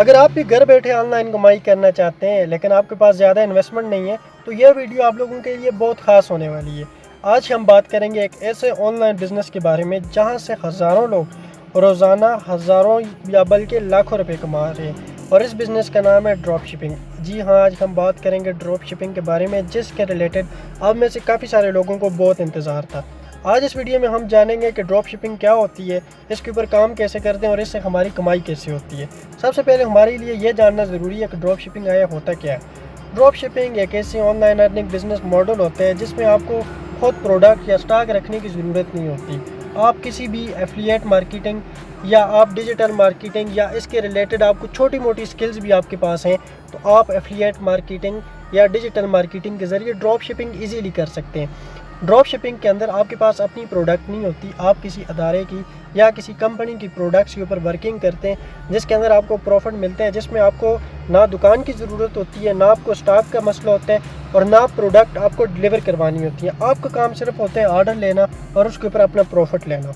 अगर आप भी घर बैठे ऑनलाइन कमाई करना चाहते हैं लेकिन आपके पास ज़्यादा इन्वेस्टमेंट नहीं है तो यह वीडियो आप लोगों के लिए बहुत ख़ास होने वाली है। आज हम बात करेंगे एक ऐसे ऑनलाइन बिज़नेस के बारे में जहां से हज़ारों लोग रोज़ाना हज़ारों या बल्कि लाखों रुपए कमा रहे हैं और इस बिज़नेस का नाम है ड्रॉप शिपिंग। जी हाँ, आज हम बात करेंगे ड्रॉप शिपिंग के बारे में जिसके रिलेटेड आप में से काफ़ी सारे लोगों को बहुत इंतज़ार था। आज इस वीडियो में हम जानेंगे कि ड्रॉप शिपिंग क्या होती है, इसके ऊपर काम कैसे करते हैं और इससे हमारी कमाई कैसे होती है। सबसे पहले हमारे लिए ये जानना ज़रूरी है कि ड्रॉप शिपिंग आया होता क्या है। ड्रॉप शिपिंग एक ऐसी ऑनलाइन अर्निंग बिजनेस मॉडल होता है जिसमें आपको खुद प्रोडक्ट या स्टॉक रखने की ज़रूरत नहीं होती। आप किसी भी एफिलिएट मार्केटिंग या आप डिजिटल मार्केटिंग या इसके रिलेटेड आपको छोटी मोटी स्किल्स भी आपके पास हैं तो आप एफिलिएट मार्केटिंग या डिजिटल मार्केटिंग के ज़रिए ड्रॉप शिपिंग ईजीली कर सकते हैं। ड्रॉप शिपिंग के अंदर आपके पास अपनी प्रोडक्ट नहीं होती, आप किसी अदारे की या किसी कंपनी की प्रोडक्ट्स के ऊपर वर्किंग करते हैं जिसके अंदर आपको प्रॉफिट मिलता है, जिसमें आपको ना दुकान की ज़रूरत होती है, ना आपको स्टॉक का मसला होता है और ना प्रोडक्ट आपको डिलीवर करवानी होती है। आपका काम सिर्फ होता है ऑर्डर लेना और उसके ऊपर अपना प्रॉफिट लेना।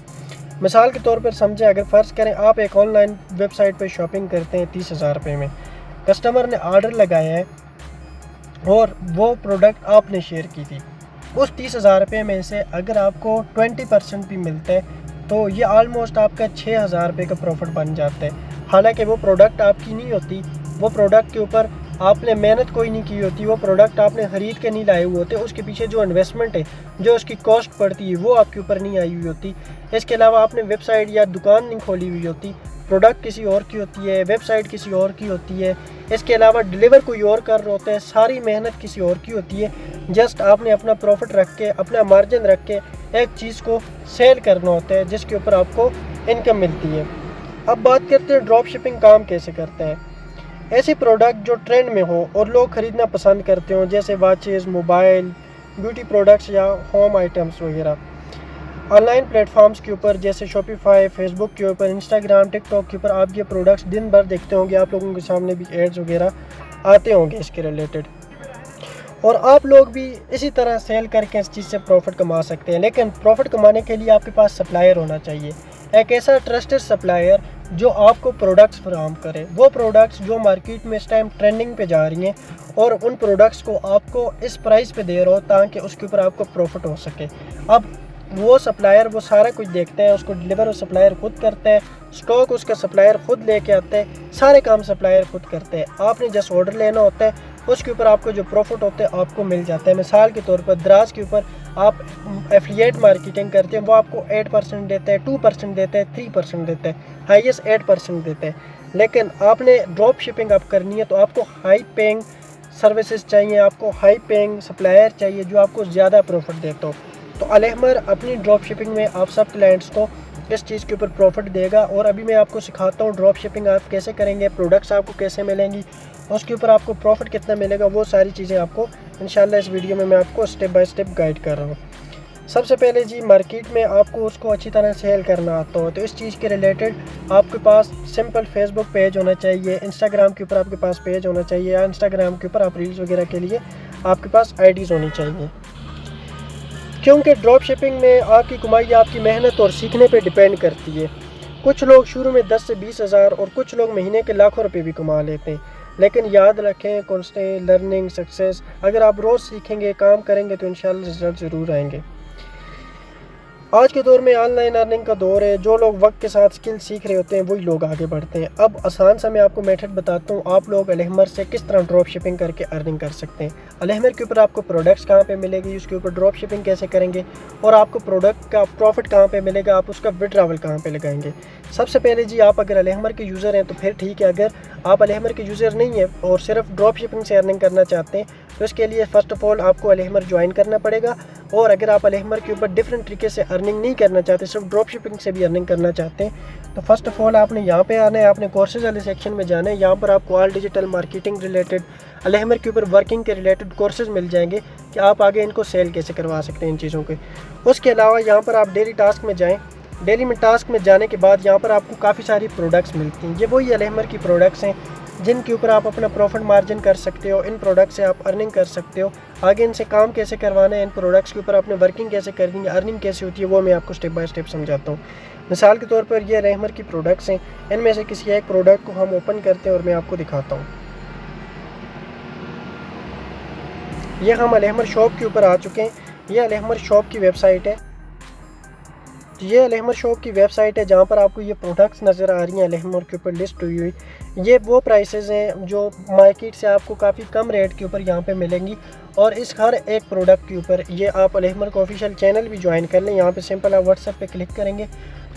मिसाल के तौर पर समझें, अगर फ़र्ज़ करें आप एक ऑनलाइन वेबसाइट पर शॉपिंग करते हैं 30,000 रुपये में, कस्टमर ने ऑर्डर लगाया है और वो प्रोडक्ट आपने शेयर की थी। उस 30,000 रुपये में से अगर आपको 20% भी मिलता है तो ये ऑलमोस्ट आपका 6,000 रुपये का प्रॉफिट बन जाता है। हालांकि वो प्रोडक्ट आपकी नहीं होती, वो प्रोडक्ट के ऊपर आपने मेहनत कोई नहीं की होती, वो प्रोडक्ट आपने ख़रीद के नहीं लाए हुए होते, उसके पीछे जो इन्वेस्टमेंट है, जो उसकी कॉस्ट पड़ती है वो आपके ऊपर नहीं आई हुई होती। इसके अलावा आपने वेबसाइट या दुकान नहीं खोली हुई होती, प्रोडक्ट किसी और की होती है, वेबसाइट किसी और की होती है, इसके अलावा डिलीवर कोई और कर रहा होता है, सारी मेहनत किसी और की होती है। जस्ट आपने अपना प्रॉफिट रख के, अपना मार्जिन रख के एक चीज़ को सेल करना होता है जिसके ऊपर आपको इनकम मिलती है। अब बात करते हैं ड्रॉप शिपिंग काम कैसे करते हैं। ऐसे प्रोडक्ट जो ट्रेंड में हो और लोग ख़रीदना पसंद करते हो, जैसे वॉचेस, मोबाइल, ब्यूटी प्रोडक्ट्स या होम आइटम्स वगैरह, ऑनलाइन प्लेटफॉर्म्स के ऊपर जैसे शॉपिफाई, फेसबुक के ऊपर, इंस्टाग्राम, टिकटॉक के ऊपर आप ये प्रोडक्ट्स दिन भर देखते होंगे, आप लोगों के सामने भी एड्स वगैरह आते होंगे इसके रिलेटेड और आप लोग भी इसी तरह सेल करके इस चीज़ से प्रॉफिट कमा सकते हैं। लेकिन प्रॉफिट कमाने के लिए आपके पास सप्लायर होना चाहिए, एक ऐसा ट्रस्टेड सप्लायर जो आपको प्रोडक्ट्स फराहम करे, वो प्रोडक्ट्स जो मार्केट में इस टाइम ट्रेंडिंग पे जा रही हैं और उन प्रोडक्ट्स को आपको इस प्राइस पे दे रहा हो ताकि उसके ऊपर आपको प्रॉफिट हो सके। अब वो सप्लायर वो सारा कुछ देखते हैं, उसको डिलीवर वो सप्लायर खुद करता है, स्टॉक उसका सप्लायर खुद लेके आता है, सारे काम सप्लायर खुद करते हैं। आपने जस्ट ऑर्डर लेना होता है, उसके ऊपर आपको जो प्रॉफिट होता है आपको मिल जाता है। मिसाल के तौर पर दराज के ऊपर आप एफिलिएट मार्केटिंग करते हैं, वो आपको 8% देता है, 2% देता है, 3% देता है, हाईएस्ट 8% देता है। लेकिन आपने ड्रॉप शिपिंग आप करनी है तो आपको हाई पेइंग सर्विसेज चाहिए, आपको हाई पेइंग सप्लायर चाहिए जो आपको ज़्यादा प्रॉफिट देता हो। तो अलहमर अपनी ड्रॉप शिपिंग में आप सब क्लाइंट्स को इस चीज़ के ऊपर प्रॉफिट देगा और अभी मैं आपको सिखाता हूँ ड्रॉप शिपिंग आप कैसे करेंगे, प्रोडक्ट्स आपको कैसे मिलेंगी, उसके ऊपर आपको प्रॉफिट कितना मिलेगा, वो सारी चीज़ें आपको इंशाल्लाह इस वीडियो में मैं आपको स्टेप बाय स्टेप गाइड कर रहा हूँ। सबसे पहले जी, मार्केट में आपको उसको अच्छी तरह सेल करना आता हो तो इस चीज़ के रिलेटेड आपके पास सिंपल फेसबुक पेज होना चाहिए, इंस्टाग्राम के ऊपर आपके पास पेज होना चाहिए या इंस्टाग्राम के ऊपर आप रील्स वगैरह के लिए आपके पास आईडीज़ होनी चाहिए। क्योंकि ड्रॉप शिपिंग में आपकी कमाई आपकी मेहनत और सीखने पे डिपेंड करती है। कुछ लोग शुरू में 10 से 20 हज़ार और कुछ लोग महीने के लाखों रुपए भी कमा लेते हैं। लेकिन याद रखें, कॉन्स्टेंट लर्निंग सक्सेस, अगर आप रोज़ सीखेंगे, काम करेंगे तो इंशाल्लाह रिजल्ट ज़रूर आएंगे। आज के दौर में ऑनलाइन अर्निंग का दौर है, जो लोग वक्त के साथ स्किल सीख रहे होते हैं वही लोग आगे बढ़ते हैं। अब आसान सा मैं आपको मेथड बताता हूँ, आप लोग अलहमर से किस तरह ड्रॉप शिपिंग करके अर्निंग कर सकते हैं। अलहमर के ऊपर आपको प्रोडक्ट्स कहाँ पे मिलेगी, उसके ऊपर ड्रॉप शिपिंग कैसे करेंगे और आपको प्रोडक्ट का प्रॉफिट कहाँ पे मिलेगा, आप उसका विड्रॉवल कहाँ पे लगाएंगे। सबसे पहले जी, आप अगर अलहमर के यूज़र हैं तो फिर ठीक है, अगर आप अलहमर के यूज़र नहीं हैं और सिर्फ ड्रॉप शिपिंग से अर्निंग करना चाहते हैं तो इसके लिए फ़र्स्ट ऑफ़ ऑल आपको अलहमर ज्वाइन करना पड़ेगा। और अगर आप अलहमर के ऊपर डिफरेंट तरीके से अर्निंग नहीं करना चाहते, सिर्फ ड्रॉप शिपिंग से भी अर्निंग करना चाहते हैं तो फर्स्ट ऑफ़ ऑल आपने यहाँ पे आना है, आपने कोर्सेज वाले सेक्शन में जाना है। यहाँ पर आपको ऑल डिजिटल मार्केटिंग रिलेटेड, अलहमर के ऊपर वर्किंग के रिलेटेड कोर्सेज मिल जाएंगे कि आप आगे इनको सेल कैसे करवा सकते हैं इन चीज़ों के। उसके अलावा यहाँ पर आप डेली टास्क में जाएँ, डेली में टास्क में जाने के बाद यहाँ पर आपको काफ़ी सारी प्रोडक्ट्स मिलती हैं। ये वही अलहमर की प्रोडक्ट्स हैं जिनके ऊपर आप अपना प्रॉफिट मार्जिन कर सकते हो। इन प्रोडक्ट से आप अर्निंग कर सकते हो। आगे इनसे काम कैसे करवाना है, इन प्रोडक्ट्स के ऊपर आपने वर्किंग कैसे करनी है, अर्निंग कैसे होती है, वो मैं आपको स्टेप बाय स्टेप समझाता हूँ। मिसाल के तौर पर ये रहमर की प्रोडक्ट्स हैं, इनमें से किसी एक प्रोडक्ट को हम ओपन करते हैं और मैं आपको दिखाता हूँ। ये हम अलहमर शॉप के ऊपर आ चुके हैं। ये अलहमर शॉप की वेबसाइट है। ये अलहमर शॉप की वेबसाइट है जहाँ पर आपको ये प्रोडक्ट्स नज़र आ रही हैं अलहमर के ऊपर लिस्ट हुई हुई। ये वो प्राइसेस हैं जो मार्केट से आपको काफ़ी कम रेट के ऊपर यहाँ पे मिलेंगी। और इस हर एक प्रोडक्ट के ऊपर ये आप अलहमर का ऑफिशियल चैनल भी ज्वाइन कर लें। यहाँ पे सिंपल आप व्हाट्सएप पे क्लिक करेंगे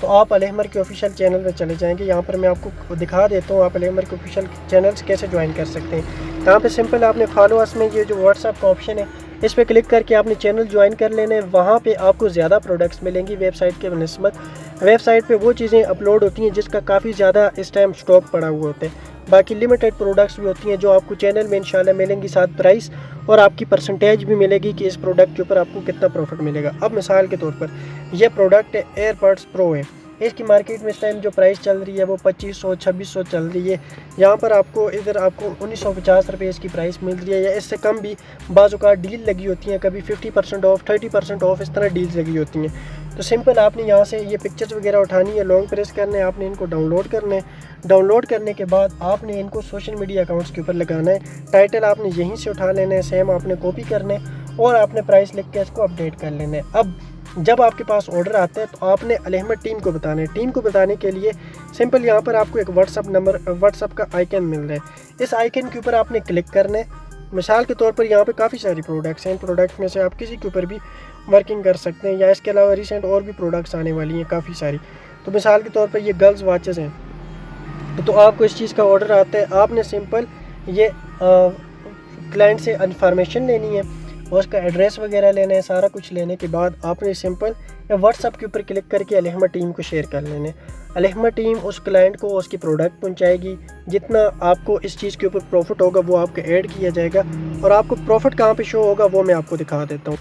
तो आप अलहमर के ऑफिशियल चैनल पे चले जाएंगे। यहाँ पर मैं आपको दिखा देता हूँ आप अलहमर के ऑफिशियल चैनल्स कैसे ज्वाइन कर सकते हैं। यहाँ पे सिंपल आपने फॉलो अस में ये जो व्हाट्सएप का ऑप्शन है इस पर क्लिक करके आपने चैनल ज्वाइन कर लेने। वहाँ पे आपको ज़्यादा प्रोडक्ट्स मिलेंगी वेबसाइट के बनस्बत। वेबसाइट पे वो चीज़ें अपलोड होती हैं जिसका काफ़ी ज़्यादा इस टाइम स्टॉक पड़ा हुआ होता है। बाकी लिमिटेड प्रोडक्ट्स भी होती हैं जो आपको चैनल में इंशाल्लाह मिलेंगी, साथ प्राइस और आपकी परसेंटेज भी मिलेगी कि इस प्रोडक्ट के ऊपर आपको कितना प्रॉफिट मिलेगा। अब मिसाल के तौर पर यह प्रोडक्ट है एयरपॉड्स प्रो है। इसकी मार्केट में इस टाइम जो प्राइस चल रही है वो 2500-2600 चल रही है। यहाँ पर आपको इधर आपको 1950 रुपये इसकी प्राइस मिल रही है या इससे कम भी। बाज़ औक़ात डील लगी होती हैं, कभी 50% ऑफ, 30% ऑफ, इस तरह डील्स लगी होती हैं। तो सिंपल आपने यहाँ से ये पिक्चर्स वगैरह उठानी है, लॉन्ग प्रेस करना है, आपने इनको डाउनलोड करना है। डाउनलोड करने के बाद आपने इनको सोशल मीडिया अकाउंट्स के ऊपर लगाना है। टाइटल आपने यहीं से उठा लेना है, सेम आपने कॉपी करना है और आपने प्राइस लिख के इसको अपडेट कर लेना है। अब जब आपके पास ऑर्डर आता है तो आपने अलहमर टीम को बताना है। टीम को बताने के लिए सिंपल यहाँ पर आपको एक व्हाट्सअप का आइकन मिल रहा है। इस आइकन के ऊपर आपने क्लिक करना है। मिसाल के तौर पर यहाँ पे काफ़ी सारी प्रोडक्ट्स हैं। इन प्रोडक्ट्स में से आप किसी के ऊपर भी वर्किंग कर सकते हैं या इसके अलावा रिसेंट और भी प्रोडक्ट्स आने वाली हैं काफ़ी सारी। तो मिसाल के तौर पर ये गर्ल्स वॉचेस हैं। तो आपको इस चीज़ का ऑर्डर आता है, आपने सिंपल ये क्लाइंट से इन्फॉर्मेशन लेनी है और उसका एड्रेस वगैरह लेना है। सारा कुछ लेने के बाद आपने सिंपल व्हाट्सएप के ऊपर क्लिक करके अलहमर टीम को शेयर कर लेने। अलहमर टीम उस क्लाइंट को उसकी प्रोडक्ट पहुंचाएगी। जितना आपको इस चीज़ के ऊपर प्रॉफिट होगा वो आपका ऐड किया जाएगा। और आपको प्रॉफिट कहाँ पे शो होगा वो मैं आपको दिखा देता हूँ।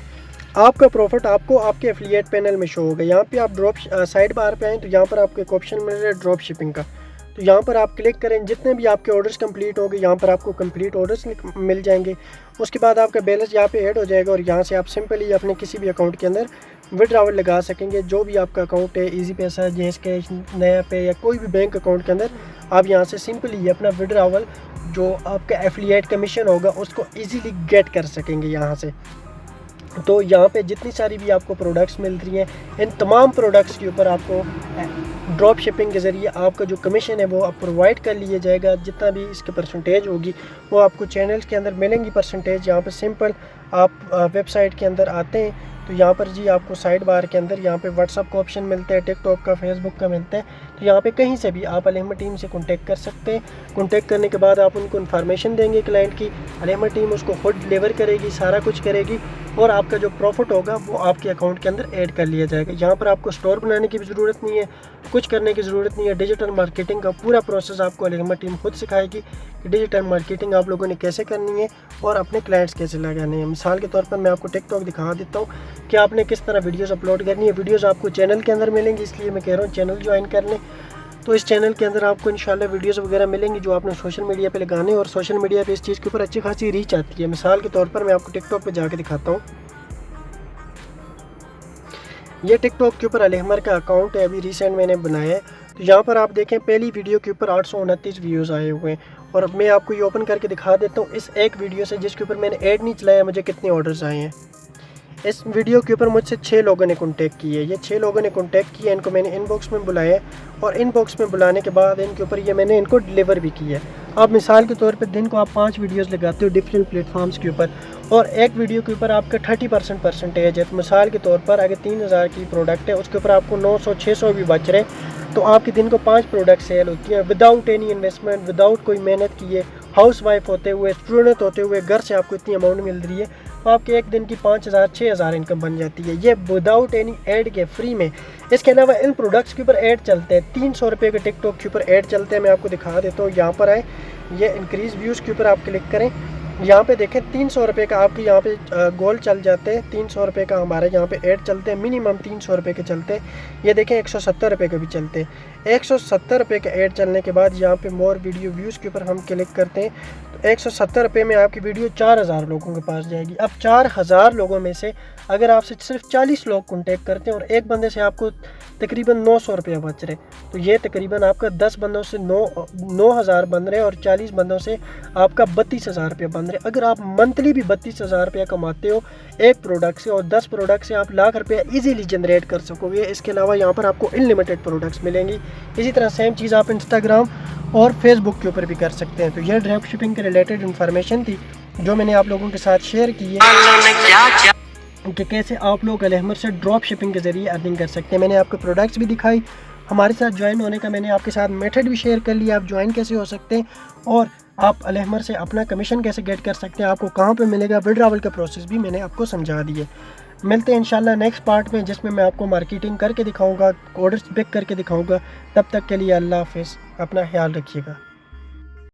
आपका प्रॉफिट आपको आपके एफिलिएट पैनल में शो होगा। यहाँ पे आप ड्रॉप साइड बार पे आएँ तो यहाँ पर आपको एक ऑप्शन मिल रहा है ड्रॉप शिपिंग का। तो यहाँ पर आप क्लिक करें, जितने भी आपके ऑर्डर्स कंप्लीट होंगे यहाँ पर आपको कंप्लीट ऑर्डर्स मिल जाएंगे। उसके बाद आपका बैलेंस यहाँ पे ऐड हो जाएगा और यहाँ से आप सिंपली अपने किसी भी अकाउंट के अंदर विड्रॉवल लगा सकेंगे। जो भी आपका अकाउंट है, इजी पैसा, जेस कैश, नया पे या कोई भी बैंक अकाउंट के अंदर आप यहाँ से सिंपली अपना विड्रॉवल जो आपका एफिलिएट कमीशन होगा उसको ईजीली गेट कर सकेंगे यहाँ से। तो यहाँ पे जितनी सारी भी आपको प्रोडक्ट्स मिल रही हैं इन तमाम प्रोडक्ट्स के ऊपर आपको ड्रॉप शिपिंग के ज़रिए आपका जो कमीशन है वो आप प्रोवाइड कर लिया जाएगा। जितना भी इसकी परसेंटेज होगी वो आपको चैनल्स के अंदर मिलेंगी परसेंटेज। यहाँ पे सिंपल आप वेबसाइट के अंदर आते हैं तो यहाँ पर जी आपको साइड बार के अंदर यहाँ पे व्हाट्सअप का ऑप्शन मिलता है, टिकटॉक का, फेसबुक का मिलता है। तो यहाँ पे कहीं से भी आप अलहमर टीम से कांटेक्ट कर सकते हैं। कांटेक्ट करने के बाद आप उनको इन्फॉर्मेशन देंगे क्लाइंट की, अलहमर टीम उसको खुद डिलीवर करेगी, सारा कुछ करेगी और आपका जो प्रॉफिट होगा वो आपके अकाउंट के अंदर ऐड कर लिया जाएगा। यहाँ पर आपको स्टोर बनाने की भी ज़रूरत नहीं है, कुछ करने की ज़रूरत नहीं है। डिजिटल मार्केटिंग का पूरा प्रोसेस आपको अलहमर टीम खुद सिखाएगी कि डिजिटल मार्केटिंग आप लोगों ने कैसे करनी है और अपने क्लाइंट्स कैसे लगाने हैं। मिसाल के तौर पर मैं आपको टिकटॉक दिखा देता हूँ कि आपने किस तरह वीडियोस अपलोड करनी है। वीडियोस आपको चैनल के अंदर मिलेंगी, इसलिए मैं कह रहा हूँ चैनल ज्वाइन कर लें। तो इस चैनल के अंदर आपको इंशाल्लाह वीडियोस वगैरह मिलेंगी जो आपने सोशल मीडिया पे लगाने और सोशल मीडिया पे इस चीज़ के ऊपर अच्छी खासी रीच आती है। मिसाल के तौर पर मैं आपको टिकटॉक पे जाके दिखाता हूँ। ये टिकटॉक के ऊपर अलहमर का अकाउंट है, अभी रिसेंट मैंने बनाया है। तो यहाँ पर आप देखें पहली वीडियो के ऊपर 829 व्यूज़ आए हुए हैं और मैं आपको ये ओपन करके दिखा देता हूँ इस एक वीडियो से जिसके ऊपर मैंने ऐड नहीं चलाया मुझे कितने ऑर्डर्स आए हैं। इस वीडियो के ऊपर मुझसे 6 लोगों ने कांटेक्ट किया है। ये 6 लोगों ने कांटेक्ट किया, इनको मैंने इनबॉक्स में बुलाया और इनबॉक्स में बुलाने के बाद इनके ऊपर ये मैंने इनको डिलीवर भी किया है। आप मिसाल के तौर पे दिन को आप 5 वीडियोस लगाते हो डिफरेंट प्लेटफॉर्म्स के ऊपर और एक वीडियो के ऊपर आपका 30% परसेंटेज है। तो मिसाल के तौर पर अगर 3000 की प्रोडक्ट है उसके ऊपर आपको 900-600 भी बच रहे तो आपके दिन को 5 प्रोडक्ट सेल होती है विदाउट एनी इन्वेस्टमेंट, विदाउट कोई मेहनत किए। हाउस वाइफ होते हुए, स्टूडेंट होते हुए घर से आपको इतनी अमाउंट मिल रही है तो आपके एक दिन की 5000-6000 इनकम बन जाती है, ये विदाउट एनी ऐड के, फ्री में। इसके अलावा इन प्रोडक्ट्स के ऊपर ऐड चलते हैं, 300 रुपये के टिकटॉक के ऊपर ऐड चलते हैं। मैं आपको दिखा देता हूँ, यहाँ पर आए, ये इंक्रीज़ व्यूज़ के ऊपर आप क्लिक करें यहाँ पे देखें 300 रुपये का आपके यहाँ पे गोल चल जाते हैं। 300 रुपये का हमारे यहाँ पे ऐड चलते हैं, मिनिमम 300 रुपये के चलते हैं। ये देखें 170 रुपये के भी चलते हैं। 170 रुपये का ऐड चलने के बाद यहाँ पे मोर वीडियो व्यूज़ के ऊपर हम क्लिक करते हैं तो 170 रुपये में आपकी वीडियो 4000 लोगों के पास जाएगी। अब 4000 लोगों में से अगर आपसे सिर्फ 40 लोग कॉन्टेक्ट करते हैं और एक बंदे से आपको तकरीबन 900 रुपये बच रहे, तो ये तकरीबन आपका 10 बंदों से 9000 बन रहे और 40 बंदों से आपका 32,000 रुपये बन रहे। अगर आप मंथली भी 32,000 रुपया कमाते हो एक प्रोडक्ट से और 10 प्रोडक्ट से आप लाख रुपया इजीली जनरेट कर सकोगे। इसके अलावा यहाँ पर आपको अनलिमिटेड प्रोडक्ट्स मिलेंगी। इसी तरह सेम चीज़ आप इंस्टाग्राम और फेसबुक के ऊपर भी कर सकते हैं। तो यह ड्रॉप शिपिंग के रिलेटेड इन्फॉर्मेशन थी जो मैंने आप लोगों के साथ शेयर की है कि कैसे आप लोग अलहमर से ड्रॉप शिपिंग के ज़रिए अर्निंग कर सकते हैं। मैंने आपको प्रोडक्ट्स भी दिखाई, हमारे साथ ज्वाइन होने का मैंने आपके साथ मेथड भी शेयर कर लिया, आप ज्वाइन कैसे हो सकते हैं और आप अलहमर से अपना कमीशन कैसे गेट कर सकते हैं, आपको कहाँ पे मिलेगा, विड्रॉवल का प्रोसेस भी मैंने आपको समझा दिए। मिलते हैं इंशाल्लाह नेक्स्ट पार्ट में जिसमें मैं आपको मार्केटिंग करके दिखाऊंगा, ऑर्डर्स पिक करके दिखाऊंगा। तब तक के लिए अल्लाह हाफिज़, अपना ख्याल रखिएगा।